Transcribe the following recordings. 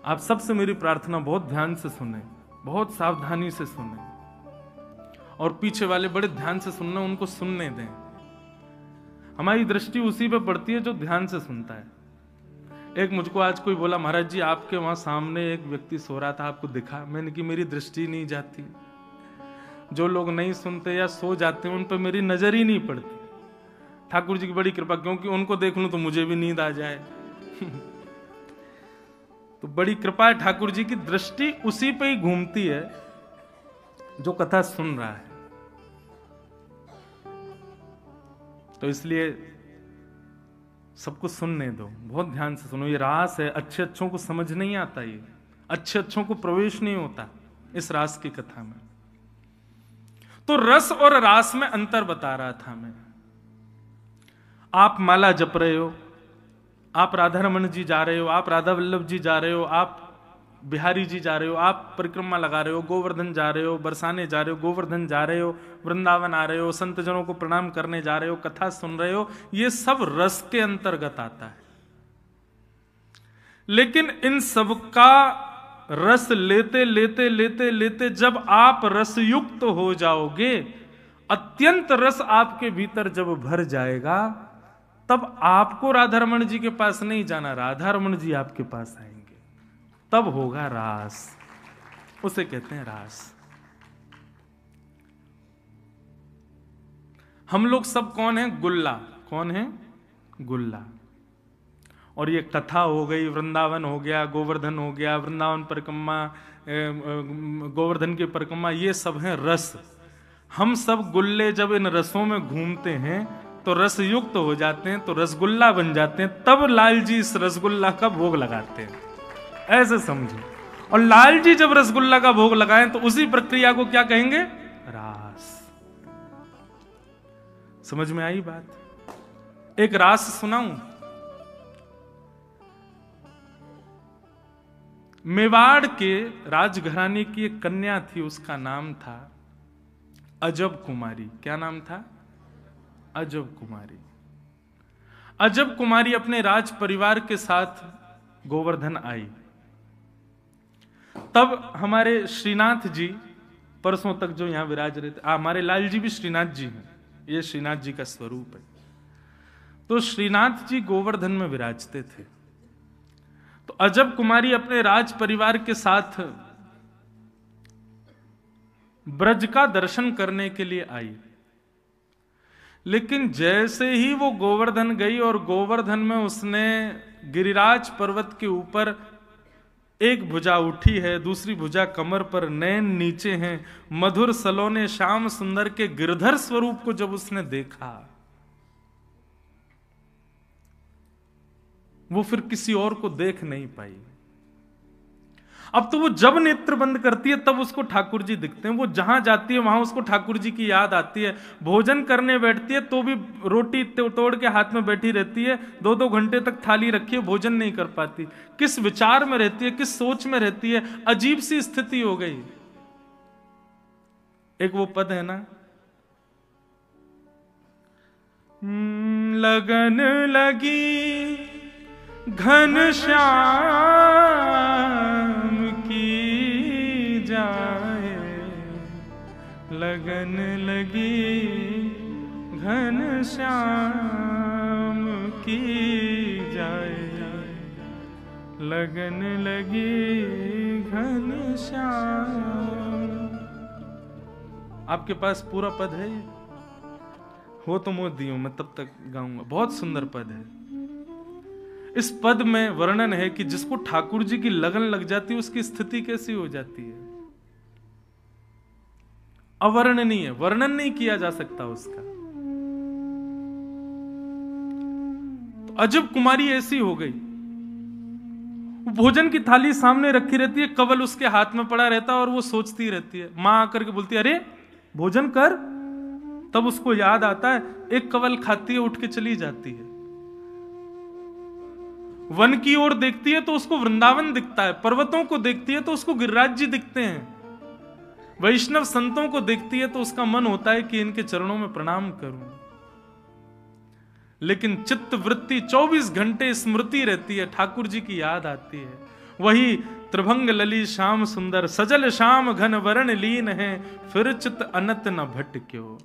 आप सबसे मेरी प्रार्थना, बहुत ध्यान से सुने, बहुत सावधानी से सुने, और पीछे वाले बड़े ध्यान से सुनना, उनको सुनने दें। हमारी दृष्टि उसी पे पड़ती है जो ध्यान से सुनता है। एक मुझको आज कोई बोला, महाराज जी आपके वहां सामने एक व्यक्ति सो रहा था, आपको दिखा? मैंने कि मेरी दृष्टि नहीं जाती, जो लोग नहीं सुनते या सो जाते हैं उन पर मेरी नजर ही नहीं पड़ती। ठाकुर जी की बड़ी कृपा, क्योंकि उनको देख लूं तो मुझे भी नींद आ जाए। तो बड़ी कृपा है ठाकुर जी की, दृष्टि उसी पे ही घूमती है जो कथा सुन रहा है। तो इसलिए सबको सुनने दो, बहुत ध्यान से सुनो। ये रास है, अच्छे अच्छों को समझ नहीं आता, ये अच्छे अच्छों को प्रवेश नहीं होता इस रास की कथा में। तो रस और रास में अंतर बता रहा था मैं। आप माला जप रहे हो, आप राधा रमन जी जा रहे हो, आप राधा वल्लभ जी जा रहे हो, आप बिहारी जी जा रहे हो, आप परिक्रमा लगा रहे हो, गोवर्धन जा रहे हो, बरसाने जा रहे हो, गोवर्धन जा रहे हो, वृंदावन आ रहे हो, संत जनों को प्रणाम करने जा रहे हो, कथा सुन रहे हो, ये सब रस के अंतर्गत आता है। लेकिन इन सब का रस लेते लेते लेते लेते जब आप रसयुक्त हो जाओगे, अत्यंत रस आपके भीतर जब भर जाएगा, तब आपको राधा रमन जी के पास नहीं जाना, राधा रमन जी आपके पास आएंगे, तब होगा रास। उसे कहते हैं रास। हम लोग सब कौन है? गुल्ला। कौन है? गुल्ला। और ये कथा हो गई, वृंदावन हो गया, गोवर्धन हो गया, वृंदावन परिक्रमा, गोवर्धन की परिक्रमा, ये सब है रस। हम सब गुल्ले जब इन रसों में घूमते हैं तो रस युक्त हो जाते हैं, तो रसगुल्ला बन जाते हैं। तब लाल जी इस रसगुल्ला का भोग लगाते हैं, ऐसे समझो। और लाल जी जब रसगुल्ला का भोग लगाएं तो उसी प्रक्रिया को क्या कहेंगे? रास। समझ में आई बात? एक रास सुनाऊं। मेवाड़ के राजघराने की एक कन्या थी, उसका नाम था अजब कुमारी। क्या नाम था? अजब कुमारी। अजब कुमारी अपने राज परिवार के साथ गोवर्धन आई। तब हमारे श्रीनाथ जी, परसों तक जो यहां विराज रहे थे, हमारे लाल जी भी श्रीनाथ जी हैं, ये श्रीनाथ जी का स्वरूप है। तो श्रीनाथ जी गोवर्धन में विराजते थे। तो अजब कुमारी अपने राज परिवार के साथ ब्रज का दर्शन करने के लिए आई। लेकिन जैसे ही वो गोवर्धन गई और गोवर्धन में उसने गिरिराज पर्वत के ऊपर एक भुजा उठी है, दूसरी भुजा कमर पर, नैन नीचे हैं, मधुर सलोने श्याम सुंदर के गिरधर स्वरूप को जब उसने देखा, वो फिर किसी और को देख नहीं पाई। अब तो वो जब नेत्र बंद करती है तब उसको ठाकुर जी दिखते हैं। वो जहां जाती है वहां उसको ठाकुर जी की याद आती है। भोजन करने बैठती है तो भी रोटी तोड़ के हाथ में बैठी रहती है, 2-2 घंटे तक थाली रखी है, भोजन नहीं कर पाती। किस विचार में रहती है, किस सोच में रहती है, अजीब सी स्थिति हो गई। एक वो पद है ना, लगन लगी घन श्याम की जाए, लगन लगी घन श्याम की जाए, लगन लगी घन श्याम। आपके पास पूरा पद है? हो तो मोह दियो, मैं तब तक गाऊंगा। बहुत सुंदर पद है। इस पद में वर्णन है कि जिसको ठाकुर जी की लगन लग जाती है उसकी स्थिति कैसी हो जाती है। अवर्णनीय, वर्णन नहीं किया जा सकता उसका। तो अजब कुमारी ऐसी हो गई। भोजन की थाली सामने रखी रहती है, कवल उसके हाथ में पड़ा रहता है और वो सोचती रहती है। मां आकर के बोलती है, अरे भोजन कर। तब उसको याद आता है, एक कवल खाती है, उठ के चली जाती है। वन की ओर देखती है तो उसको वृंदावन दिखता है, पर्वतों को देखती है तो उसको गिरिराज जी दिखते हैं, वैष्णव संतों को देखती है तो उसका मन होता है कि इनके चरणों में प्रणाम करूं। लेकिन चित्त वृत्ति 24 घंटे स्मृति रहती है, ठाकुर जी की याद आती है। वही त्रिभंग लली श्याम सुंदर, सजल श्याम घन वरण लीन है, फिर चित अनत न भटक्यो।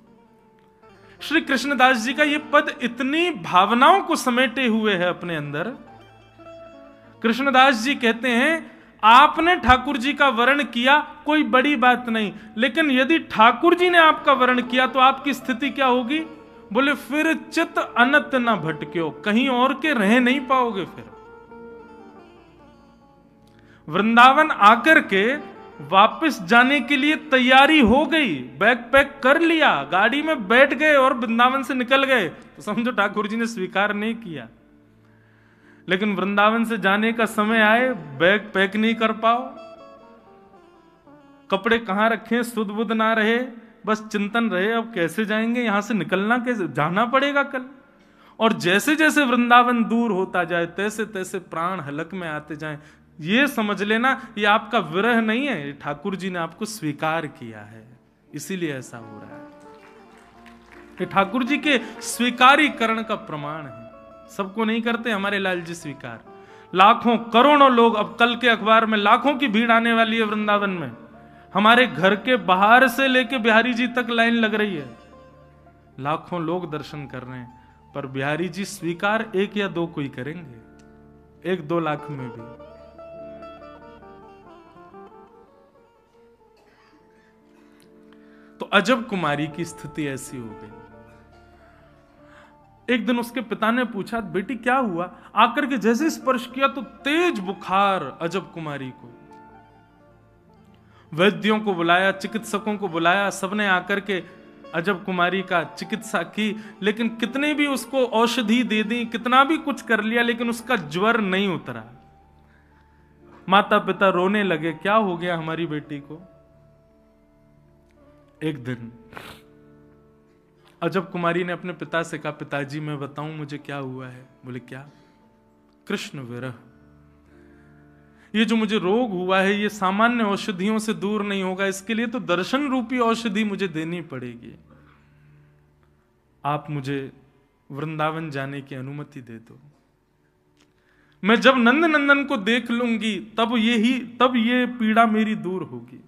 श्री कृष्णदास जी का ये पद इतनी भावनाओं को समेटे हुए है अपने अंदर। कृष्णदास जी कहते हैं आपने ठाकुर जी का वर्ण किया कोई बड़ी बात नहीं, लेकिन यदि ठाकुर जी ने आपका वर्ण किया तो आपकी स्थिति क्या होगी? बोले फिर चित अनत न भटक्यो, कहीं और के रह नहीं पाओगे। फिर वृंदावन आकर के वापस जाने के लिए तैयारी हो गई, बैग पैक कर लिया, गाड़ी में बैठ गए और वृंदावन से निकल गए, तो समझो ठाकुर जी ने स्वीकार नहीं किया। लेकिन वृंदावन से जाने का समय आए, बैग पैक नहीं कर पाओ, कपड़े कहां रखें सुध बुध ना रहे, बस चिंतन रहे अब कैसे जाएंगे, यहां से निकलना कैसे, जाना पड़ेगा कल। और जैसे जैसे वृंदावन दूर होता जाए तैसे तैसे प्राण हलक में आते जाएं। ये समझ लेना ये आपका विरह नहीं है, ये ठाकुर जी ने आपको स्वीकार किया है, इसीलिए ऐसा हो रहा है। ये ठाकुर जी के स्वीकारीकरण का प्रमाण है। सबको नहीं करते हमारे लाल जी स्वीकार। लाखों करोड़ों लोग, अब कल के अखबार में लाखों की भीड़ आने वाली है वृंदावन में। हमारे घर के बाहर से लेके बिहारी जी तक लाइन लग रही है, लाखों लोग दर्शन कर रहे हैं, पर बिहारी जी स्वीकार 1 या 2 कोई करेंगे, 1-2 लाख में भी। तो अजब कुमारी की स्थिति ऐसी हो गई। एक दिन उसके पिता ने पूछा बेटी क्या हुआ? आकर के जैसे स्पर्श किया तो तेज बुखार अजब कुमारी को। वैद्यों को बुलाया, चिकित्सकों को बुलाया, सबने आकर के अजब कुमारी का चिकित्सा की, लेकिन कितने भी उसको औषधि दे दी, कितना भी कुछ कर लिया, लेकिन उसका ज्वर नहीं उतरा। माता पिता रोने लगे, क्या हो गया हमारी बेटी को? एक दिन अजब कुमारी ने अपने पिता से कहा पिताजी मैं बताऊं मुझे क्या हुआ है? बोले क्या? कृष्ण विरह। ये जो मुझे रोग हुआ है ये सामान्य औषधियों से दूर नहीं होगा, इसके लिए तो दर्शन रूपी औषधि मुझे देनी पड़ेगी। आप मुझे वृंदावन जाने की अनुमति दे दो, मैं जब नंद नंदन को देख लूंगी तब ये पीड़ा मेरी दूर होगी।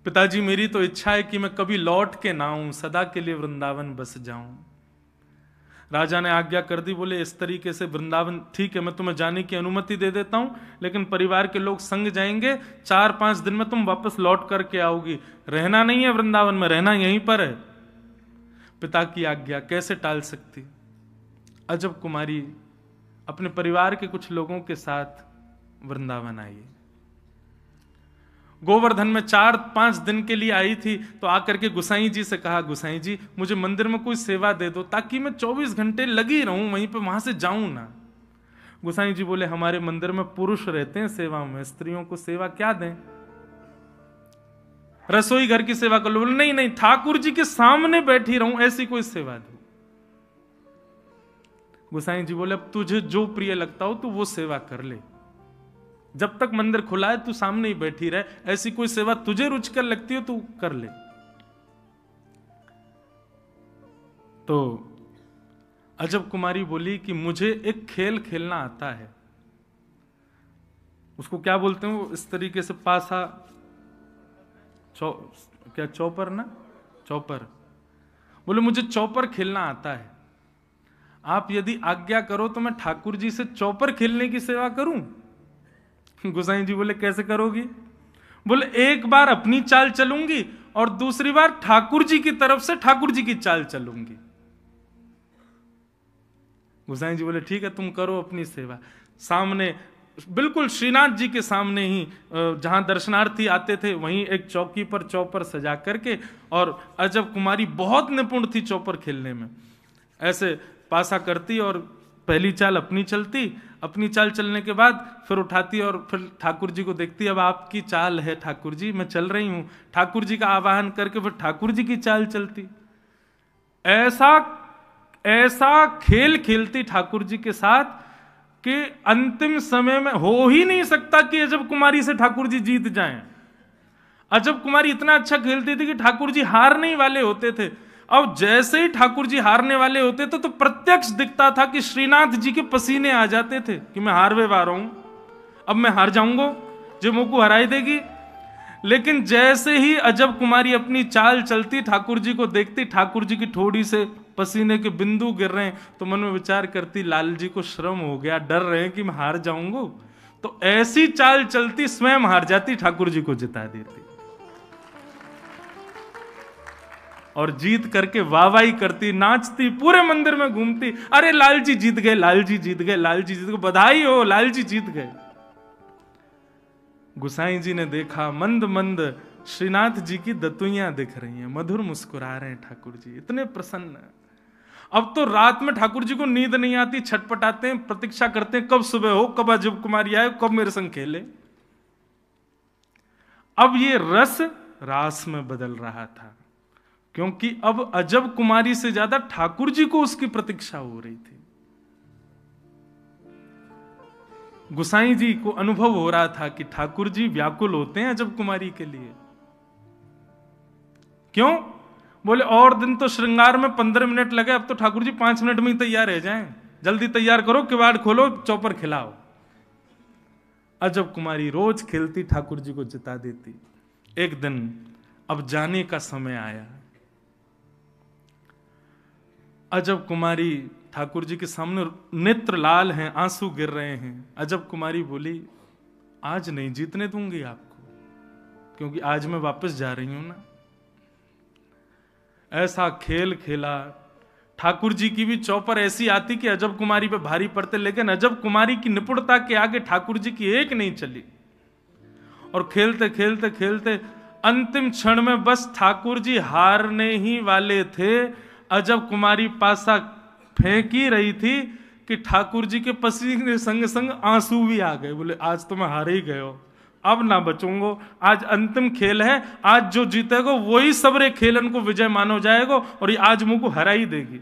पिताजी मेरी तो इच्छा है कि मैं कभी लौट के ना आऊं, सदा के लिए वृंदावन बस जाऊं। राजा ने आज्ञा कर दी, बोले इस तरीके से वृंदावन ठीक है, मैं तुम्हें जाने की अनुमति दे देता हूं, लेकिन परिवार के लोग संग जाएंगे, 4-5 दिन में तुम वापस लौट करके आओगी, रहना नहीं है वृंदावन में, रहना यहीं पर है। पिता की आज्ञा कैसे टाल सकती? अजब कुमारी अपने परिवार के कुछ लोगों के साथ वृंदावन आई। गोवर्धन में 4-5 दिन के लिए आई थी, तो आकर के गुसाई जी से कहा गुसाई जी मुझे मंदिर में कोई सेवा दे दो ताकि मैं 24 घंटे लगी रहूं वहीं पे, वहां से जाऊं ना। गुसाई जी बोले हमारे मंदिर में पुरुष रहते हैं सेवा में, स्त्रियों को सेवा क्या दें? रसोई घर की सेवा कर लो। बोले नहीं नहीं, ठाकुर जी के सामने बैठी रहूं ऐसी कोई सेवा दो। गुसाई जी बोले अब तुझे जो प्रिय लगता हो तू वो सेवा कर ले, जब तक मंदिर खुला है तू सामने ही बैठी रहे, ऐसी कोई सेवा तुझे रुचिकर लगती हो तू कर ले। तो अजब कुमारी बोली कि मुझे एक खेल खेलना आता है। उसको क्या बोलते हैं? इस तरीके से पासा क्या चौपर ना, चौपर। बोले मुझे चौपर खेलना आता है, आप यदि आज्ञा करो तो मैं ठाकुर जी से चौपर खेलने की सेवा करूं। गुसाई जी बोले कैसे करोगी? बोले एक बार अपनी चाल चलूंगी और दूसरी बार ठाकुर जी की तरफ से ठाकुर जी की चाल चलूंगी। गुसाई जी बोले ठीक है तुम करो अपनी सेवा। सामने बिल्कुल श्रीनाथ जी के सामने ही जहां दर्शनार्थी आते थे वहीं एक चौकी पर चौपर सजा करके, और अजब कुमारी बहुत निपुण थी चौपर खेलने में, ऐसे पासा करती और पहली चाल अपनी चलती, अपनी चाल चलने के बाद फिर उठाती और फिर ठाकुर जी को देखती, अब आपकी चाल है ठाकुर जी, मैं चल रही हूं। ठाकुर जी का आवाहन करके फिर ठाकुर जी की चाल चलती। ऐसा खेल खेलती ठाकुर जी के साथ कि अंतिम समय में हो ही नहीं सकता कि अजब कुमारी से ठाकुर जी जीत जाएं। अजब कुमारी इतना अच्छा खेलती थी कि ठाकुर जी हार नहीं वाले होते थे। अब जैसे ही ठाकुर जी हारने वाले होते थे तो प्रत्यक्ष दिखता था कि श्रीनाथ जी के पसीने आ जाते थे कि मैं हारवे वाला हूं, अब मैं हार जाऊंगा, जो मुझको हराई देगी। लेकिन जैसे ही अजब कुमारी अपनी चाल चलती, ठाकुर जी को देखती, ठाकुर जी की ठोड़ी से पसीने के बिंदु गिर रहे हैं, तो मन में विचार करती लाल जी को श्रम हो गया, डर रहे हैं कि मैं हार जाऊंगा, तो ऐसी चाल चलती स्वयं हार जाती, ठाकुर जी को जिता देती और जीत करके वाहवाही करती, नाचती, पूरे मंदिर में घूमती, अरे लाल जी जीत गए, लाल जी जीत गए, लाल जी जीत गए, बधाई हो, लाल जी जीत गए। गुसाई जी ने देखा, मंद मंद श्रीनाथ जी की दतुइयां दिख रही हैं, मधुर मुस्कुरा रहे हैं ठाकुर जी, इतने प्रसन्न। अब तो रात में ठाकुर जी को नींद नहीं आती, छटपटाते हैं, प्रतीक्षा करते हैं कब सुबह हो, कब अजब कुमारी आए, कब मेरे संग खेले। अब ये रस रास में बदल रहा था, क्योंकि अब अजब कुमारी से ज्यादा ठाकुर जी को उसकी प्रतीक्षा हो रही थी। गुसाई जी को अनुभव हो रहा था कि ठाकुर जी व्याकुल होते हैं अजब कुमारी के लिए। क्यों? बोले और दिन तो श्रृंगार में 15 मिनट लगे, अब तो ठाकुर जी 5 मिनट में ही तैयार रह जाएं, जल्दी तैयार करो, किवाड़ खोलो, चौपर खिलाओ। अजब कुमारी रोज खेलती, ठाकुर जी को जिता देती। एक दिन अब जाने का समय आया। अजब कुमारी ठाकुर जी के सामने, नेत्र लाल हैं, आंसू गिर रहे हैं। अजब कुमारी बोली, आज नहीं जीतने दूंगी आपको, क्योंकि आज मैं वापस जा रही हूं ना। ऐसा खेल खेला, ठाकुर जी की भी चौपर ऐसी आती कि अजब कुमारी पे भारी पड़ते, लेकिन अजब कुमारी की निपुणता के आगे ठाकुर जी की एक नहीं चली। और खेलते खेलते खेलते अंतिम क्षण में बस ठाकुर जी हारने ही वाले थे, अजब कुमारी पासा फेंक ही रही थी कि ठाकुर जी के पसीने के संग संग आंसू भी आ गए। बोले आज तो मैं हार ही गए हो, अब ना बचूंगो, आज अंतिम खेल है, आज जो जीतेगा वही सबरे खेलन को विजय मानो जाएगा और ये आज मुझको हरा ही देगी।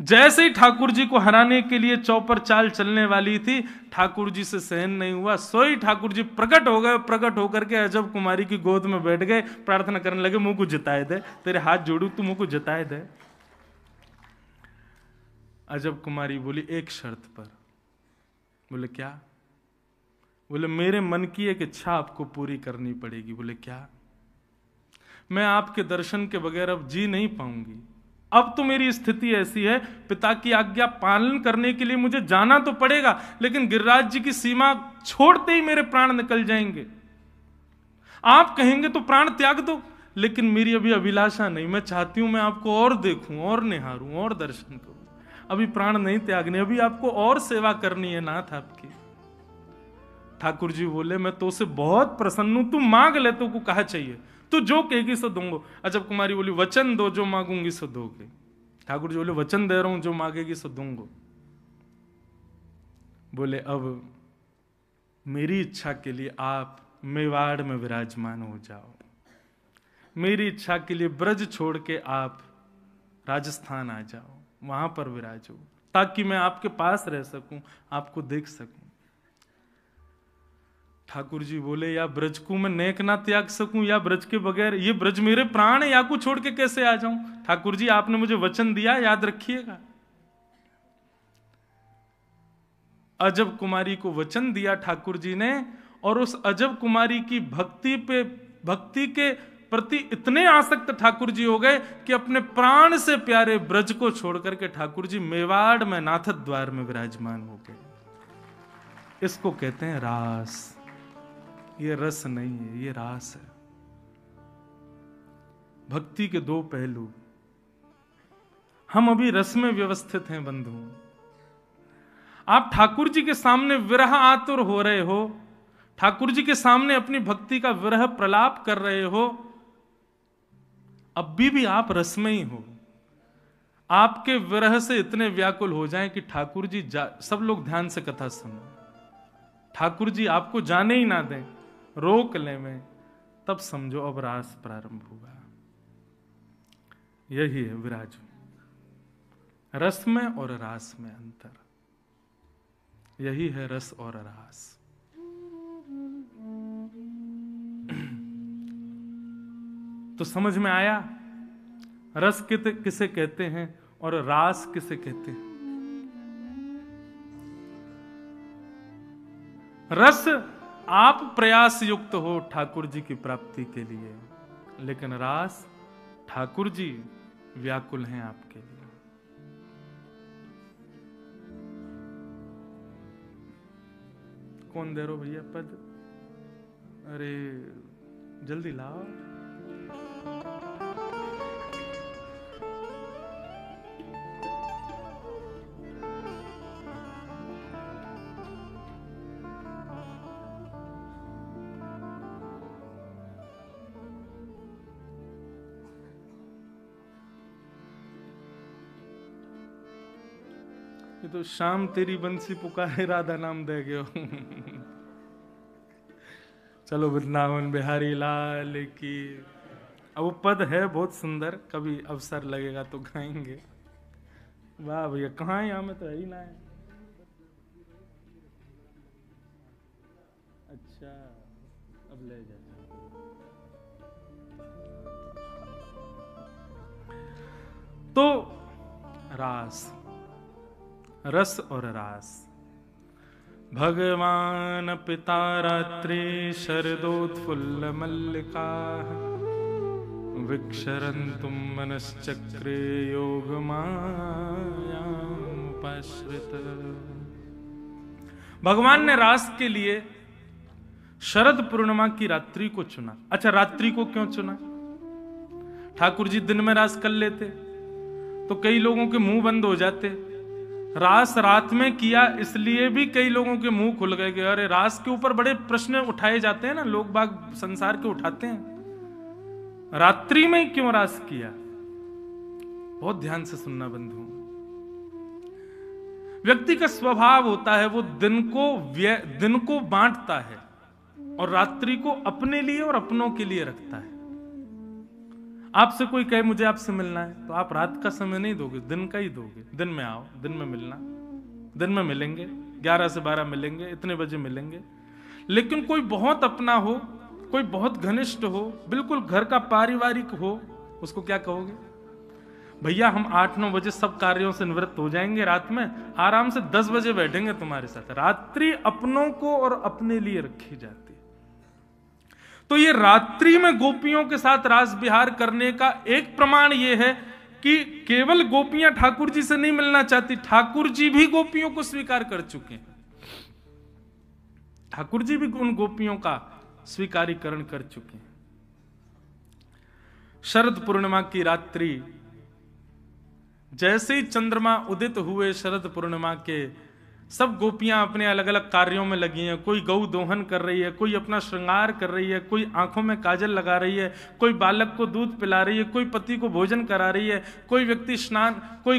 जैसे ही ठाकुर जी को हराने के लिए चौपर चाल चलने वाली थी, ठाकुर जी से सहन नहीं हुआ, सोई ठाकुर जी प्रकट हो गए। प्रकट होकर के अजब कुमारी की गोद में बैठ गए, प्रार्थना करने लगे, मुंह को जिताए दे, तेरे हाथ जोड़ू, तू मुंह को जिताए दे। अजब कुमारी बोली, एक शर्त पर। बोले क्या? बोले मेरे मन की एक इच्छा आपको पूरी करनी पड़ेगी। बोले क्या? मैं आपके दर्शन के बगैर अब जी नहीं पाऊंगी, अब तो मेरी स्थिति ऐसी है, पिता की आज्ञा पालन करने के लिए मुझे जाना तो पड़ेगा, लेकिन गिरिराज जी की सीमा छोड़ते ही मेरे प्राण निकल जाएंगे। आप कहेंगे तो प्राण त्याग दो, लेकिन मेरी अभी अभिलाषा नहीं, मैं चाहती हूं मैं आपको और देखूं, और निहारूं, और दर्शन करूं। अभी प्राण नहीं त्यागने, अभी आपको और सेवा करनी है नाथ आपकी। ठाकुर जी बोले, मैं तो से बहुत प्रसन्न हूं, तू मांग ले, तो को कहा चाहिए, तू जो कहेगी सो दूंगो। अजब कुमारी बोली, वचन दो, जो मांगूंगी सो दोगे। ठाकुर जी बोले, वचन दे रहा हूं, जो मांगेगी सो दूंगो। बोले अब मेरी इच्छा के लिए आप मेवाड़ में विराजमान हो जाओ, मेरी इच्छा के लिए ब्रज छोड़ के आप राजस्थान आ जाओ, वहां पर विराजो, ताकि मैं आपके पास रह सकूं, आपको देख सकूं। ठाकुर जी बोले, या ब्रज को मैं नेक ना त्याग सकूं, या ब्रज के बगैर, ये ब्रज मेरे प्राण है, या को छोड़ के कैसे आ जाऊं? ठाकुर जी आपने मुझे वचन दिया, याद रखिएगा। अजब कुमारी को वचन दिया ठाकुर जी ने, और उस अजब कुमारी की भक्ति के प्रति इतने आसक्त ठाकुर जी हो गए कि अपने प्राण से प्यारे ब्रज को छोड़ करके ठाकुर जी मेवाड़ में नाथ द्वार में विराजमान हो गए। इसको कहते हैं रास। ये रस नहीं है, ये रास है। भक्ति के दो पहलू। हम अभी रस में व्यवस्थित हैं बंधु। आप ठाकुर जी के सामने विरह आतुर हो रहे हो, ठाकुर जी के सामने अपनी भक्ति का विरह प्रलाप कर रहे हो, अब भी आप रस में ही हो। आपके विरह से इतने व्याकुल हो जाएं कि ठाकुर जी सब लोग ध्यान से कथा सुनो, ठाकुर जी आपको जाने ही ना दें, रोक ले में, तब समझो अब रास प्रारंभ हुआ। यही है विराजो, रस में और रास में अंतर, यही है रस और रास। तो समझ में आया रस किसे कहते हैं और रास किसे कहते हैं? रस आप प्रयास युक्त हो ठाकुर जी की प्राप्ति के लिए, लेकिन रास ठाकुर जी व्याकुल हैं आपके लिए। कौन दे रो भैया पद? अरे जल्दी लाओ। ये तो शाम तेरी बंसी पुकारे राधा नाम दे गयो। चलो वृंदावन बिहारी लाल की। अब वो पद है बहुत सुंदर, कभी अवसर लगेगा तो गाएंगे। वाह भैया, कहाँ है? यहाँ में तो है ही ना है। अच्छा, अब ले जा। तो रास, रस और रास। भगवान पिता रात्रि शरदोत्फुल्ल मल्लिका विक्षरन्तुं मनश्चक्रे योग मायामुपाश्रित। भगवान ने रास के लिए शरद पूर्णिमा की रात्रि को चुना। अच्छा, रात्रि को क्यों चुना? ठाकुर जी दिन में रास कर लेते तो कई लोगों के मुंह बंद हो जाते। रास रात में किया इसलिए भी कई लोगों के मुंह खुल गए कि अरे रास के ऊपर बड़े प्रश्न उठाए जाते हैं ना, लोग बाग संसार के उठाते हैं। रात्रि में क्यों रास किया? बहुत ध्यान से सुनना बंधु। व्यक्ति का स्वभाव होता है वो दिन को बांटता है और रात्रि को अपने लिए और अपनों के लिए रखता है। आपसे कोई कहे मुझे आपसे मिलना है तो आप रात का समय नहीं दोगे, दिन का ही दोगे। दिन में आओ, दिन में मिलना, दिन में मिलेंगे, 11 से 12 मिलेंगे, इतने बजे मिलेंगे। लेकिन कोई बहुत अपना हो, कोई बहुत घनिष्ठ हो, बिल्कुल घर का पारिवारिक हो, उसको क्या कहोगे? भैया हम 8-9 बजे सब कार्यों से निवृत्त हो जाएंगे, रात में आराम से 10 बजे बैठेंगे तुम्हारे साथ। रात्रि अपनों को और अपने लिए रखी जाती। तो ये रात्रि में गोपियों के साथ रास विहार करने का एक प्रमाण ये है कि केवल गोपियां ठाकुर जी से नहीं मिलना चाहती, ठाकुर जी भी गोपियों को स्वीकार कर चुके हैं। ठाकुर जी भी उन गोपियों का स्वीकारीकरण कर चुके हैं। शरद पूर्णिमा की रात्रि, जैसे ही चंद्रमा उदित हुए शरद पूर्णिमा के, सब गोपियां अपने अलग अलग कार्यों में लगी हैं। कोई गौ दोहन कर रही है, कोई अपना श्रृंगार कर रही है, कोई आंखों में काजल लगा रही है, कोई बालक को दूध पिला रही है, कोई पति को भोजन करा रही है, कोई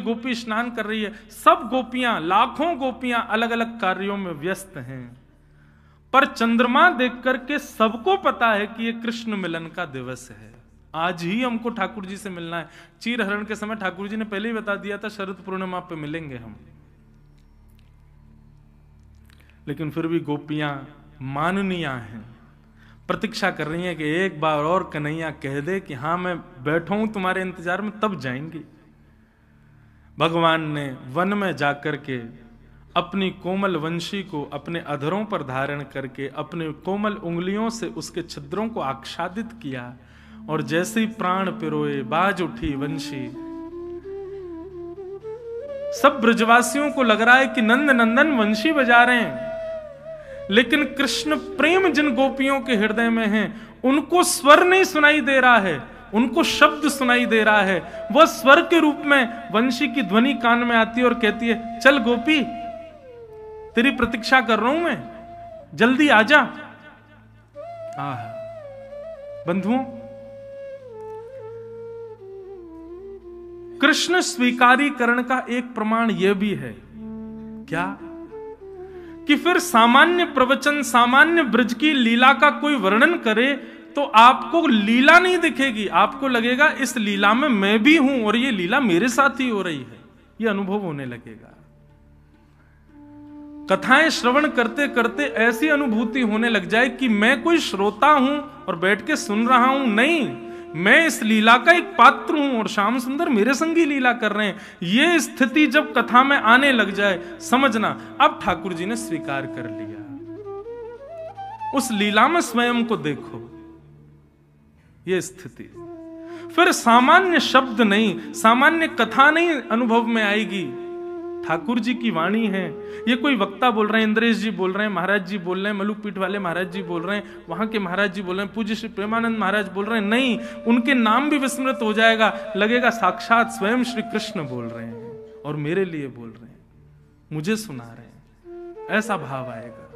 गोपी स्नान कर रही है। सब गोपियां, लाखों गोपियां अलग अलग कार्यों में व्यस्त हैं। पर चंद्रमा देख करके सबको पता है कि यह कृष्ण मिलन का दिवस है। आज ही हमको ठाकुर जी से मिलना है। चीर हरण के समय ठाकुर जी ने पहले ही बता दिया था शरद पूर्णिमा पे मिलेंगे हम। लेकिन फिर भी गोपियां माननीय हैं, प्रतीक्षा कर रही हैं कि एक बार और कन्हैया कह दे कि हाँ मैं बैठा हूं तुम्हारे इंतजार में, तब जाएंगी। भगवान ने वन में जाकर के अपनी कोमल वंशी को अपने अधरों पर धारण करके अपने कोमल उंगलियों से उसके छिद्रों को आच्छादित किया, और जैसे ही प्राण पिरोए बाज उठी वंशी। सब ब्रजवासियों को लग रहा है कि नंद नंदन वंशी बजा रहे हैं, लेकिन कृष्ण प्रेम जिन गोपियों के हृदय में है उनको स्वर नहीं सुनाई दे रहा है, उनको शब्द सुनाई दे रहा है। वह स्वर के रूप में वंशी की ध्वनि कान में आती है और कहती है, चल गोपी तेरी प्रतीक्षा कर रहा हूं मैं, जल्दी आजा। बंधुओं, कृष्ण स्वीकारीकरण का एक प्रमाण यह भी है क्या कि फिर सामान्य प्रवचन, सामान्य ब्रज की लीला का कोई वर्णन करे तो आपको लीला नहीं दिखेगी, आपको लगेगा इस लीला में मैं भी हूं और ये लीला मेरे साथ ही हो रही है, ये अनुभव होने लगेगा। कथाएं श्रवण करते करते ऐसी अनुभूति होने लग जाए कि मैं कोई श्रोता हूं और बैठ के सुन रहा हूं, नहीं, मैं इस लीला का एक पात्र हूं और श्याम सुंदर मेरे संग ही लीला कर रहे हैं। ये स्थिति जब कथा में आने लग जाए, समझना अब ठाकुर जी ने स्वीकार कर लिया। उस लीला में स्वयं को देखो, ये स्थिति। फिर सामान्य शब्द नहीं, सामान्य कथा नहीं अनुभव में आएगी। ठाकुर जी की वाणी है। ये कोई वक्ता बोल रहे हैं, इंद्रेश जी बोल रहे हैं, महाराज जी बोल रहे हैं, मलुकपीठ वाले महाराज जी बोल रहे हैं, वहां के महाराज जी बोल रहे हैं, पूज्य श्री प्रेमानंद महाराज बोल रहे हैं, नहीं, उनके नाम भी विस्मृत हो जाएगा, लगेगा साक्षात स्वयं श्री कृष्ण बोल रहे हैं और मेरे लिए बोल रहे हैं, मुझे सुना रहे हैं, ऐसा भाव आएगा।